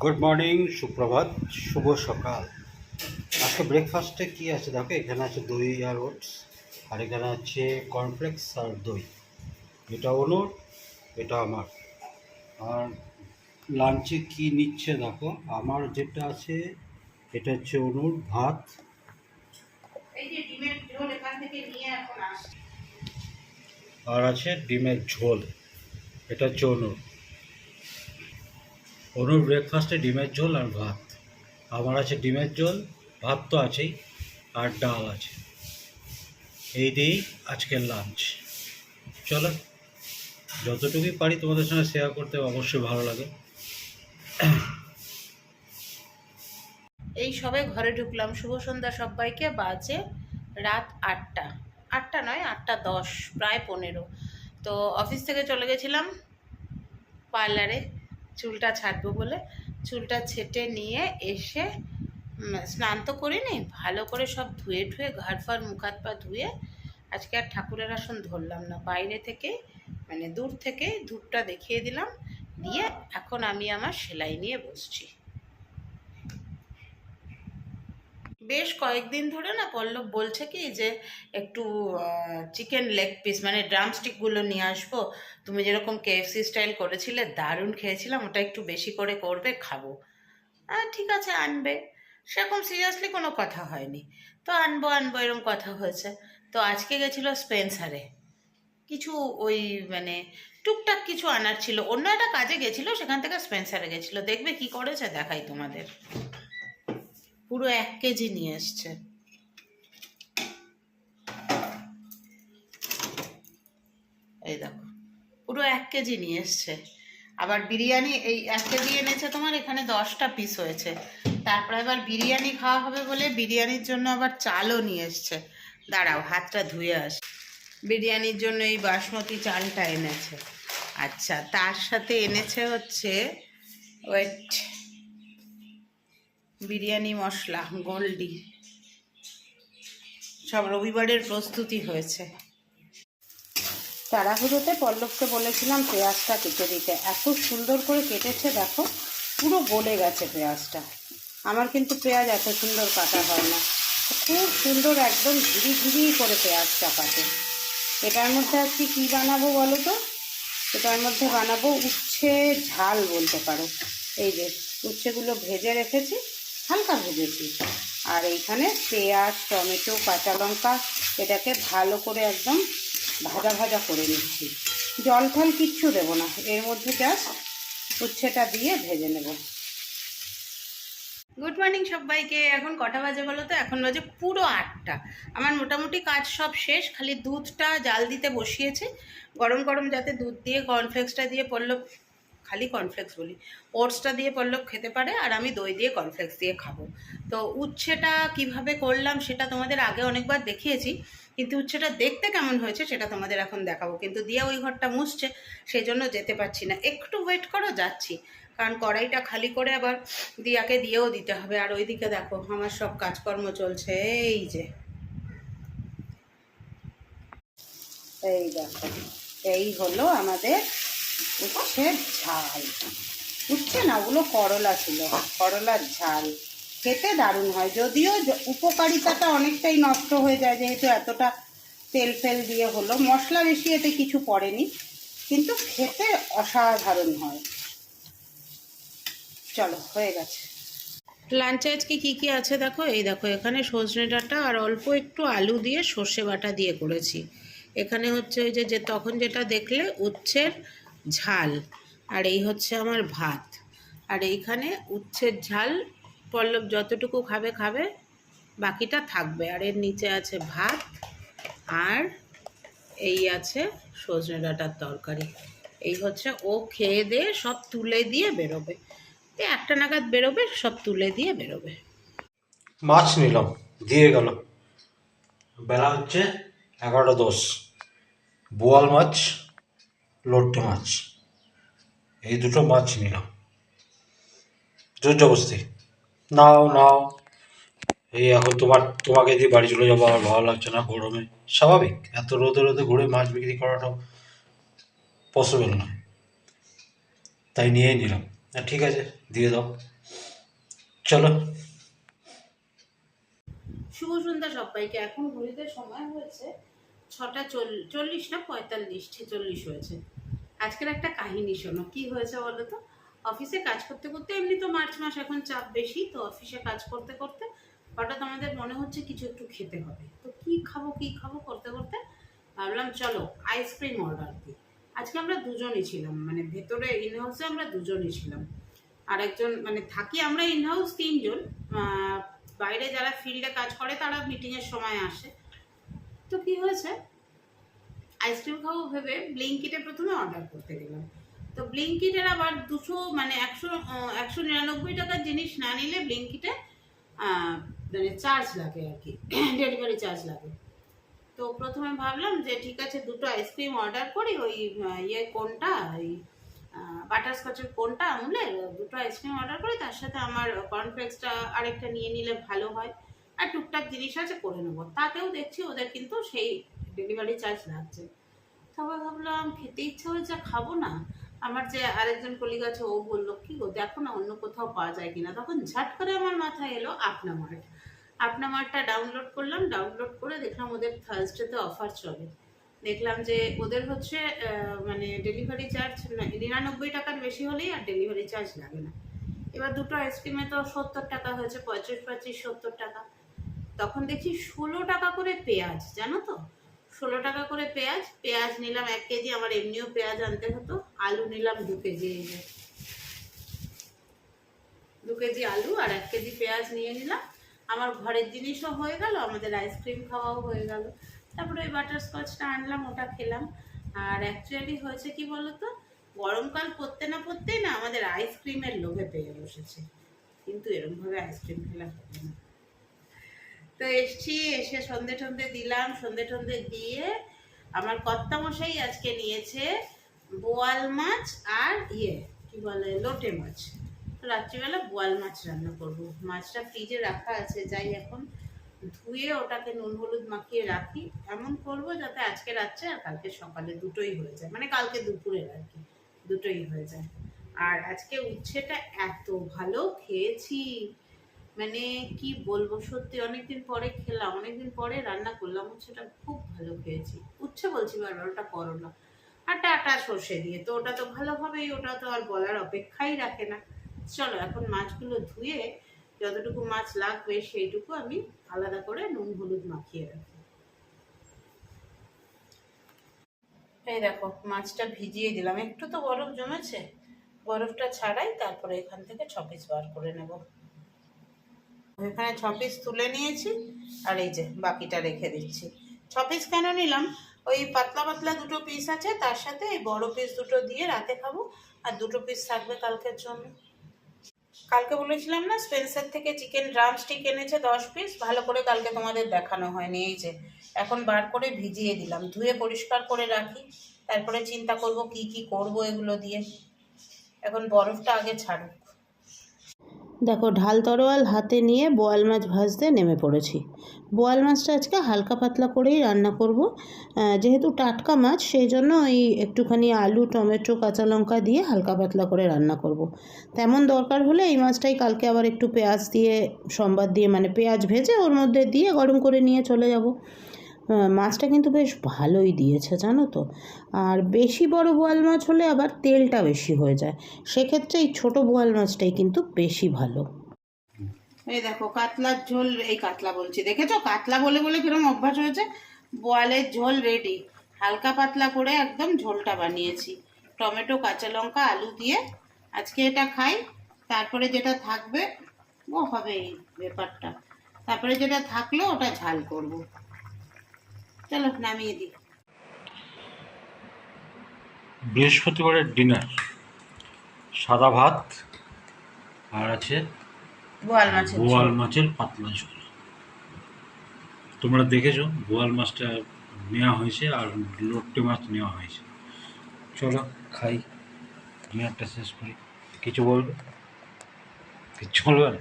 Good morning, সুপ্রভাত, শুভ সকাল। আজকে ব্রেকফাস্টে কি আছে দেখো, এখানে আছে দই আর ওটস, আর এখানে আছে কর্নফ্লেক্স আর দই। এটা অনুর, এটা আমার। আর লাঞ্চে কি নিচ্ছে দেখো, আমার যেটা আছে এটা হচ্ছে অনুর ভাত, আর আছে ডিমের ঝোল। এটা হচ্ছে অনুর। অনুর ব্রেকফাস্টে ডিমের ঝোল আর ভাত। আমার আছে ডিমের ঝোল, ভাত তো আছেই, আর ডাল আছে। এই দিয়েই আজকের লাঞ্চ। চলো, যতটুকুই পারি তোমাদের সঙ্গে শেয়ার করতে অবশ্যই ভালো লাগে। এই সবে ঘরে ঢুকলাম। শুভ সন্ধ্যা সবাইকে। বাজে রাত 8টা, 8টা নয় 8টা 10, প্রায় 15। তো অফিস থেকে চলে গেছিলাম পার্লারে চুলটা ছাড়বো বলে। চুলটা ছেটে নিয়ে এসে স্নান তো করিনি, ভালো করে সব ধুয়ে ঠুয়ে ঘাড় ফাড় মুখ হাত পা ধুয়ে আজকে আর ঠাকুরের আসন ধরলাম না, বাইরে থেকে মানে দূর থেকে ধূপটা দেখিয়ে দিলাম, দিয়ে এখন আমি আমার সেলাই নিয়ে বসছি। বেশ কয়েকদিন ধরে না পল্লব বলছে কি যে একটু চিকেন লেগ পিস মানে ড্রামস্টিকগুলো নিয়ে আসবো, তুমি যেরকম কেএফসি স্টাইল করেছিলে দারুণ খেয়েছিলাম, ওটা একটু বেশি করে করবে, খাবো। ঠিক আছে আনবে, সেরকম সিরিয়াসলি কোনো কথা হয়নি। তো আনবো আনবো এরকম কথা হয়েছে। তো আজকে গেছিলো স্পেন্সারে কিছু ওই মানে টুকটাক কিছু আনার ছিল, অন্য একটা কাজে গেছিলো, সেখান থেকে স্পেন্সারে গেছিলো। দেখবে কি করেছে দেখাই তোমাদের। পুরো 1 কেজি নিয়ে এসছে। এই দেখো, পুরো 1 কেজি নিয়ে এসছে। আবার বিরিয়ানি এই 1 কেজি এনেছে, তোমার এখানে 10টা পিস হয়েছে। তারপরে আবার বিরিয়ানি খাওয়া হবে বলে বিরিয়ানির জন্য আবার চালও নিয়ে এসছে। দাঁড়াও হাতটা ধুয়ে আসি। বিরিয়ানির জন্য এই বাসমতি চালটা এনেছে। আচ্ছা, তার সাথে এনেছে হচ্ছে ওয়েট বিরিয়ানি মশলা গোল্ডি। সব রবিবারের প্রস্তুতি হয়েছে। তাড়াহুড়োতে পল্লবকে বলেছিলাম পেঁয়াজটা কেটে দিতে, এত সুন্দর করে কেটেছে দেখো, পুরো গলে গেছে পেঁয়াজটা। আমার কিন্তু পেঁয়াজ এত সুন্দর কাটা হয় না, খুব সুন্দর একদম ঝিরি ঝিরি করে পেঁয়াজটা কাটে। এটার মধ্যে আজকে কী বানাবো বলো তো? এটার মধ্যে বানাবো উচ্ছে ঝাল বলতে পারো। এই যে উচ্ছেগুলো ভেজে রেখেছি, হালকা ভেজেছি, আর এইখানে পেঁয়াজ টমেটো কাঁচা লঙ্কা এটাকে ভালো করে একদম ভাজা ভাজা করে নিচ্ছি। জল ঠল কিচ্ছু দেবো না, এর মধ্যে জাস্ট উচ্ছেটা দিয়ে ভেজে নেব। গুড মর্নিং সবাইকে। এখন কটা বাজে বলো তো? এখন বাজে পুরো 8টা। আমার মোটামুটি কাজ সব শেষ, খালি দুধটা জাল দিতে বসিয়েছে। গরম গরম যাতে দুধ দিয়ে কর্নফ্লেক্সটা দিয়ে পল্লব, খালি কর্নফ্লেক্স বলি, ওটসটা দিয়ে পল্লব খেতে পারে, আর আমি দই দিয়ে কর্নফ্লেক্স দিয়ে খাবো। তো উচ্ছেটা কিভাবে করলাম সেটা তোমাদের আগে অনেকবার দেখিয়েছি, কিন্তু উচ্ছেটা দেখতে কেমন হয়েছে সেটা তোমাদের এখন দেখাবো। কিন্তু দিয়া ওই ঘরটা মুছছে, সেই জন্য যেতে পারছি না। একটু ওয়েট করো, যাচ্ছি, কারণ কড়াইটা খালি করে আবার দিয়াকে দিয়েও দিতে হবে। আর ওইদিকে দেখো আমার সব কাজকর্ম চলছে। এই যে এই দেখো, এই হলো আমাদের উচ্ছের ঝাল। উচ্ছে না, ওগুলো করলা ছিল, করলার ঝাল। খেতে দারুণ হয়, যদিও উপকারিতাটা অনেকটাই নষ্ট হয়ে যায় যেহেতু এতটা তেল ফেল দিয়ে হলো। মশলা বেশি এতে কিছু পড়েনি, কিন্তু খেতে অসাধারণ হয়। চলো, হয়ে গেছে। লাঞ্চে আজকে কী কী আছে দেখো। এই দেখো, এখানে সজনে ডাঁটা আর অল্প একটু আলু দিয়ে সর্ষে বাটা দিয়ে করেছি। এখানে হচ্ছে ওই যে তখন যেটা দেখলে উচ্ছের ঝাল, আর এই হচ্ছে আমার ভাত। আর এইখানে উচ্ছের ঝাল পল্লব যতটুকু খাবে খাবে, বাকিটা থাকবে। আর এর নিচে আছে ভাত, আর এই আছে সজনে ডাঁটার তরকারি। এই হচ্ছে, ও খেয়ে দিয়ে সব তুলে দিয়ে বেরোবে, 1টা নাগাদ বেরোবে, সব তুলে দিয়ে বেরোবে। মাছ নিলাম, দিয়ে গেল। বেলা হচ্ছে 11:10। বোয়াল মাছ, লোট্টে মাছ, এই দুটো মাছ নিলাম জোর জবরদস্তি। নাও নাও, এই এখন তোমাকে দিয়ে বাড়ি চলে যাবো, আর ভালো লাগছে না গরমে। স্বাভাবিক, এত রোদে রোদে ঘুরে মাছ বিক্রি করাটাও পসিবল নয়, তাই নিয়েই নিলাম। ঠিক আছে, দিয়ে দাও। চলো। শুভ সন্ধ্যা সবাইকে। এখন ঘড়িতে সময় হয়েছে 6টা 40, না 45, 46 হয়েছে। আজকের একটা কাহিনী শোনো, কি হয়েছে বলো তো। অফিসে কাজ করতে করতে, এমনি তো মার্চ মাস এখন চাপ বেশি, তো অফিসে কাজ করতে করতে হঠাৎ আমাদের মনে হচ্ছে কিছু একটু খেতে হবে। তো কি খাবো কি খাবো করতে করতে ভাবলাম চলো আইসক্রিম অর্ডার দিই। আজকে আমরা দুজনই ছিলাম, মানে ভেতরে ইনহাউসে আমরা দুজনই ছিলাম। আর একজন, মানে থাকি আমরা ইনহাউস 3 জন। বাইরে যারা ফিল্ডে কাজ করে তারা মিটিংয়ের সময় আসে। তো কি হয়েছে, আইসক্রিম খাবো ভেবে ব্লিঙ্কিটে প্রথমে অর্ডার করতে গেলাম। তো ব্লিঙ্কিটের আবার 199 টাকার জিনিস না নিলে ব্লিঙ্কিটে মানে চার্জ লাগে আর কি, ডেলিভারি চার্জ লাগে। তো প্রথমে ভাবলাম যে ঠিক আছে, দুটো আইসক্রিম অর্ডার করি, ওই কোনটা, ওই বাটারস্কচের কোনটা আমুলের, দুটো আইসক্রিম অর্ডার করি, তার সাথে আমার কর্নফ্লেক্সটা আরেকটা নিয়ে নিলে ভালো হয়, আর টুকটাক জিনিস আছে করে নেবো। তাতেও দেখছি ওদের কিন্তু সেই ডেলিভারি চার্জ লাগছে। তবে ভাবলাম খেতে ইচ্ছা হয়েছে, খাবো না। আমার যে আরেকজন কলিগ আছে, ও বললো কি গো দেখো না অন্য কোথাও পাওয়া যায় কিনা। তখন ঝাট করে আমার মাথায় এলো আপনা মার্ট। আপনা মার্টটা ডাউনলোড করলাম, ডাউনলোড করে দেখলাম ওদের থার্সডেতে অফার চলে। দেখলাম যে ওদের হচ্ছে মানে ডেলিভারি চার্জ 99 টাকার বেশি হলেই আর ডেলিভারি চার্জ লাগে না। এবার দুটো আইসক্রিমে তো 70 টাকা হয়েছে, 35, 70 টাকা। তখন দেখি 16 টাকা করে পেঁয়াজ, জানো তো, 16 টাকা করে পেঁয়াজ। পেঁয়াজ নিলাম 1 কেজি, আমার এমনিও পেঁয়াজ আনতে হতো। আলু নিলাম 2 কেজি, এই যে 2 কেজি আলু আর 1 কেজি পেঁয়াজ নিয়ে নিলাম। আমার ঘরের জিনিসও হয়ে গেল, আমাদের আইসক্রিম খাওয়াও হয়ে গেল। তারপরে ওই বাটারস্কচটা আনলাম, ওটা খেলাম। আর অ্যাকচুয়ালি হয়েছে কি বলতো, গরমকাল পড়তে না পড়তেই না আমাদের আইসক্রিমের লোভে পেয়ে বসেছে। কিন্তু এরকমভাবে আইসক্রিম খেলা হবে না। তো এসছি, এসে সন্ধে টন্ধে দিলাম, সন্ধে টন্ধে দিয়ে আমার কর্তামশাই আজকে নিয়েছে বোয়াল মাছ আর কি বলে লোটে মাছ। তো রাত্রিবেলা বোয়াল মাছ রান্না করব। মাছটা ফ্রিজে রাখা আছে, যাই এখন ধুয়ে ওটাকে নুন হলুদ মাখিয়ে রাখি। এমন করব যাতে আজকে রাত্রে আর কালকে সকালে দুটোই হয়ে যায়, মানে কালকে দুপুরে আর কি দুটোই হয়ে যায়। আর আজকে উচ্ছেটা এত ভালো খেয়েছি, মানে কি বলবো, সত্যি অনেকদিন পরে খেলাম, অনেকদিন পরে রান্না করলাম। উচ্ছেটা খুব ভালো খেয়েছি। উচ্ছে বলছি বারবার, ওটা করলা আর ডাটা সর্ষে দিয়ে, তো ওটা তো ভালোভাবেই, ওটা তো আর বলার অপেক্ষাই রাখে না। চলো এখন মাছগুলো ধুয়ে যতটুকু মাছ লাগবে সেইটুকু আমি আলাদা করে নুন হলুদ মাখিয়ে রাখি। এই দেখো মাছটা ভিজিয়ে দিলাম, একটু তো বরফ জমেছে, বরফটা ছাড়াই তারপরে এখান থেকে 6 পিস বার করে নেব। এখানে 6 পিস তুলে নিয়েছি, আর এই যে বাকিটা রেখে দিচ্ছি। 6 পিস কেন নিলাম, ওই পাতলা পাতলা দুটো পিস আছে, তার সাথে এই বড় পিস দুটো দিয়ে রাতে খাবো, আর দুটো পিস থাকবে কালকের জন্য। কালকে বলেছিলাম না স্পেন্সার থেকে চিকেন ড্রামস্টিক এনেছে 10 পিস, ভালো করে কালকে তোমাদের দেখানো হয়নি। এই যে এখন বার করে ভিজিয়ে দিলাম, ধুয়ে পরিষ্কার করে রাখি, তারপরে চিন্তা করব কি কি করব এগুলো দিয়ে। এখন বরফটা আগে ছাড়ুক। দেখো ঢাল তরোয়াল হাতে নিয়ে বোয়াল মাছ ভাজতে নেমে পড়েছি। বোয়াল মাছটা আজকে হালকা পাতলা করেই রান্না করব, যেহেতু টাটকা মাছ সেই জন্য ওই একটুখানি আলু টমেটো কাঁচা লঙ্কা দিয়ে হালকা পাতলা করে রান্না করব। তেমন দরকার হলে এই মাছটাই কালকে আবার একটু পেঁয়াজ দিয়ে সম্বাদ দিয়ে, মানে পেঁয়াজ ভেজে ওর মধ্যে দিয়ে গরম করে নিয়ে চলে যাব। মাছটা কিন্তু বেশ ভালোই দিয়েছে জানো তো। আর বেশি বড় বোয়াল মাছ হলে আবার তেলটা বেশি হয়ে যায়, সেক্ষেত্রে এই ছোটো বোয়াল মাছটাই কিন্তু বেশি ভালো। এই দেখো কাতলার ঝোল, এই কাতলা বলছি, দেখেছো কাতলা বলে বলে কিরকম অভ্যাস হয়েছে। বোয়ালের ঝোল রেডি, হালকা পাতলা করে একদম ঝোলটা বানিয়েছি, টমেটো কাঁচা লঙ্কা আলু দিয়ে। আজকে এটা খাই, তারপরে যেটা থাকবে ও হবে এই ব্যাপারটা, তারপরে যেটা থাকলো ওটা ঝাল করব। চলো নামিয়ে দিই। বৃহস্পতিবারের ডিনার, সাদা ভাত আর আছে বোয়াল মাছের পাতলা ঝোল। তোমরা দেখেছো বোয়াল মাছটা নেওয়া হয়েছে আর লোট্টে মাছ নেওয়া হয়েছে। চলো খাই, ডিনারটা শেষ করি। কিছু বলবে? কিছু বলবে না?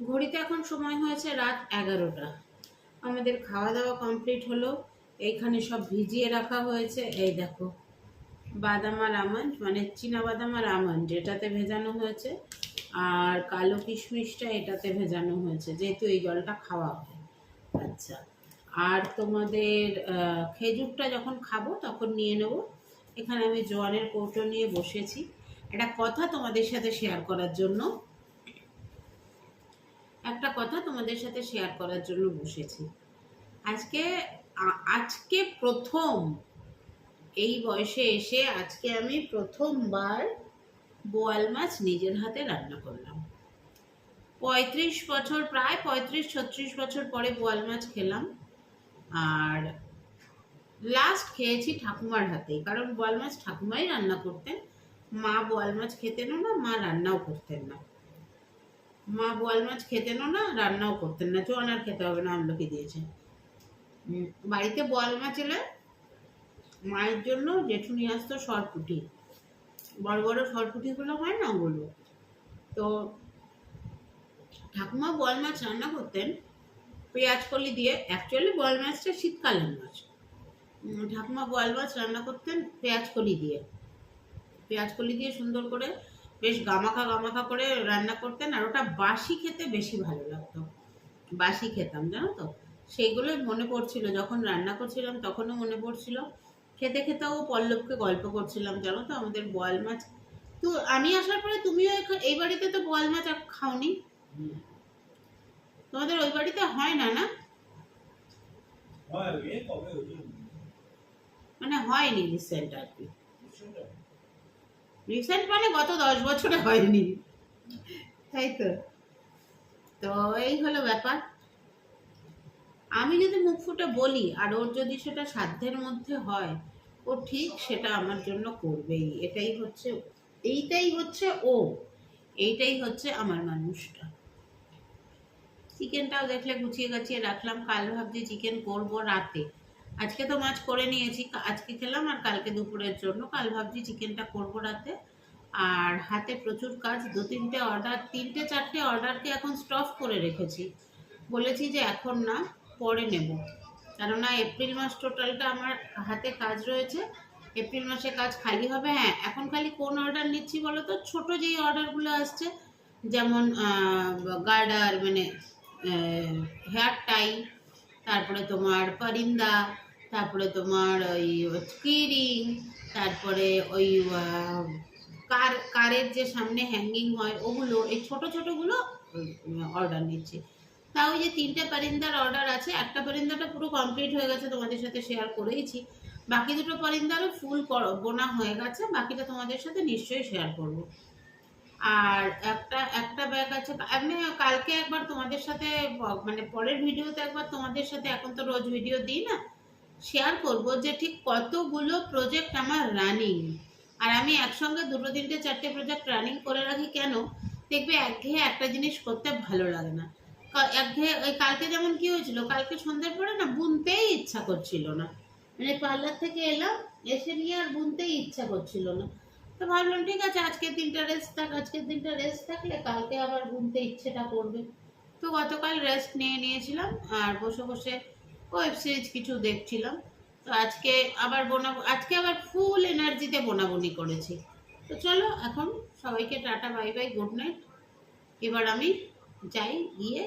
ঘড়িতে এখন সময় হয়েছে রাত 11টা। আমাদের খাওয়া দাওয়া কমপ্লিট হলো। এইখানে সব ভিজিয়ে রাখা হয়েছে, এই দেখো বাদাম আর আমন্ড, মানে চীনা বাদাম আর আমন্ড এটাতে ভেজানো হয়েছে, আর কালো কিশমিশটা এটাতে ভেজানো হয়েছে, যেহেতু এই জলটা খাওয়া হয়। আচ্ছা, আর তোমাদের খেজুরটা যখন খাবো তখন নিয়ে নেব। এখানে আমি জোয়ানের কৌটো নিয়ে বসেছি একটা কথা তোমাদের সাথে শেয়ার করার জন্য, বসেছি। আজকে প্রথম, এই বয়সে এসে আজকে আমি প্রথমবার বোয়াল মাছ নিজের হাতে রান্না করলাম। 35 বছর, প্রায় 35-36 বছর পরে বোয়াল মাছ খেলাম। আর লাস্ট খেয়েছি ঠাকুমার হাতেই, কারণ বোয়াল মাছ ঠাকুমাই রান্না করতেন। মা বোয়াল মাছ খেতেনও না, মা রান্নাও করতেন না। রান্নাও করতেন না। জোয়ান আর খেতে হবে না, আমলকি দিয়েছে। বাড়িতে বোয়াল মাছ এলে মায়ের জন্য জেঠু নিয়ে আসতো সরপুটি, বড় বড় সরপুটিগুলো হয় না ওগুলো। তো ঠাকুমা বোয়াল মাছ রান্না করতেন পেঁয়াজ কলি দিয়ে। অ্যাকচুয়ালি বোয়াল মাছটা শীতকালীন মাছ। ঠাকুমা বোয়াল মাছ রান্না করতেন পেঁয়াজ কলি দিয়ে সুন্দর করে বেশ গামাখা গামাখা করে রান্না করতেন। আর ওটা বাসি খেতে বেশি ভালো লাগতো, বাসি খেতাম জানো তো। সেইগুলোই মনে পড়ছিল, যখন রান্না করছিলাম তখনও মনে পড়ছিল। খেতে খেতেও পল্লবকে গল্প করছিলাম জানো তো আমাদের বোয়াল মাছ। তো আমি আসার পরে তুমিও এই বাড়িতে তো বোয়াল মাছ খাওনি, তোমাদের ওই বাড়িতে হয় না, না মানে হয়নি রিসেন্ট আর কি। রিসেন্ট মানে গত 10 বছরে হয়নি, তাই তো। তো এই হলো ব্যাপার। আমি যদি মুখ ফুটে বলি আর ওর যদি সেটা সাধ্যের মধ্যে হয়, ও ঠিক সেটা আমার জন্য করবেই। এইটাই হচ্ছে আমার মানুষটা। চিকেনটাও দেখলে গুছিয়ে গাছিয়ে রাখলাম। কাল ভাবছি চিকেন করবো রাতে। আজকে তো মাছ করে নিয়েছি, আজকে খেলাম, আর কালকে দুপুরের জন্য। কাল ভাবছি চিকেনটা করবো রাতে। আর হাতে প্রচুর কাজ, 2-3টে অর্ডার, 3-4টে অর্ডারকে এখন স্টপ করে রেখেছি। বলেছি যে এখন না, পরে নেব, কেননা এপ্রিল মাস টোটালটা আমার হাতে কাজ রয়েছে। এপ্রিল মাসে কাজ খালি হবে। হ্যাঁ, এখন খালি কোন অর্ডার নিচ্ছি বলো তো? ছোট যেই অর্ডারগুলো আসছে, যেমন গার্ডার, মানে হেয়ার টাই, তারপরে তোমার পরিন্দা, তারপরে তোমার ওই স্কিরিং, তারপরে ওই কারের যে সামনে হ্যাঙ্গিং হয় ওগুলো, এই ছোট ছোটগুলো অর্ডার নিচ্ছি। তা ওই যে 3টে পরিন্দার অর্ডার আছে, একটা পরিন্দাটা পুরো কমপ্লিট হয়ে গেছে, তোমাদের সাথে শেয়ার করেইছি। বাকি দুটো পরিন্দারও ফুল বোনা হয়ে গেছে, বাকিটা তোমাদের সাথে নিশ্চয়ই শেয়ার করব। আর একটা ব্যাগ আছে। আমি কালকে একবার তোমাদের সাথে, মানে পরের ভিডিওতে একবার তোমাদের সাথে, এখন তো রোজ ভিডিও দিই না, শেয়ার করব যে ঠিক কতগুলো প্রজেক্ট আমার রানিং। আর আমি একসঙ্গে 2-3-4টে প্রজেক্ট রানিং করে রাখি কেন? দেখবে একঘেয়ে একটা জিনিস করতে ভালো লাগে না। একঘেয়ে ওই কালকে যেমন কি হয়েছিল, কালকে সন্ধ্যের পরে না বুনতেই ইচ্ছা করছিল না। মানে পার্লার থেকে এলাম, এসে নিয়ে আর বুনতেই ইচ্ছা করছিল না। তো ভাবলাম ঠিক আছে, আজকের দিনটা রেস্ট থাকলে কালকে আবার বুনতে ইচ্ছেটা করবে। তো গতকাল রেস্ট নিয়েছিলাম, আর বসে বসে ওয়েব সিরিজ কিছু দেখছিলাম। তো আজকে আবার ফুল এনার্জিতে বোনাবুনি করেছি। তো চলো এখন সবাইকে tata, bye bye, good night. এবার আমি যাই, গিয়ে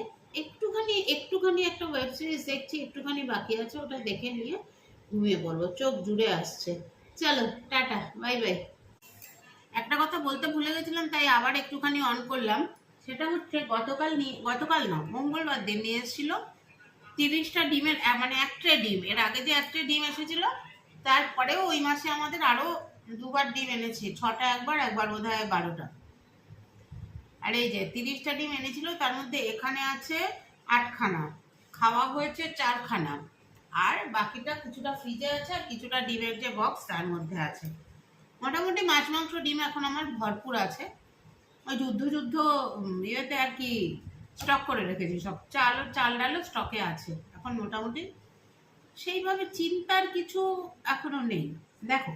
একটুখানি একটা ওয়েব সিরিজ দেখছি, একটুখানি বাকি আছে, ওটা দেখে নিয়ে ঘুমিয়ে পড়বো, চোখ জুড়ে আসছে। চলো টাটা, বাই বাই। একটা কথা বলতে ভুলে গেছিলাম, তাই আবার একটুখানি অন করলাম। সেটা হচ্ছে গতকাল না, মঙ্গলবার দিন নিয়ে এসেছিল 30টা ডিমের, মানে 1 ট্রে ডিম। এর আগে যে 1 ট্রে ডিম এসেছিল, তারপরেও ওই মাসে আমাদের আরো 2বার ডিম এনেছে। 6টা একবার বোধ হয় 12টা। আর এই যে 30টা ডিম এনেছিল, তার মধ্যে এখানে আছে 8খানা, খাওয়া হয়েছে 4খানা, আর বাকিটা কিছুটা ফ্রিজে আছে, আর কিছুটা ডিমের যে বক্স তার মধ্যে আছে। মোটামুটি মাছ মাংস ডিম এখন আমার ভরপুর আছে। ওই যুদ্ধ ইয়েতে আর কি স্টক করে রেখেছি, সব চাল ডালও স্টকে আছে এখন মোটামুটি। সেইভাবে চিন্তার কিছু এখনো নেই। দেখো,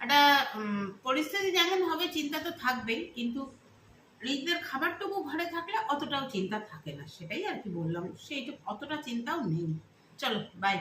একটা পরিস্থিতি যেমন হবে চিন্তা তো থাকবেই, কিন্তু নিজেদের খাবারটুকু ঘরে থাকলে অতটাও চিন্তা থাকে না, সেটাই আর কি বললাম। সেইটা অতটা চিন্তাও নেই। চলো বাই।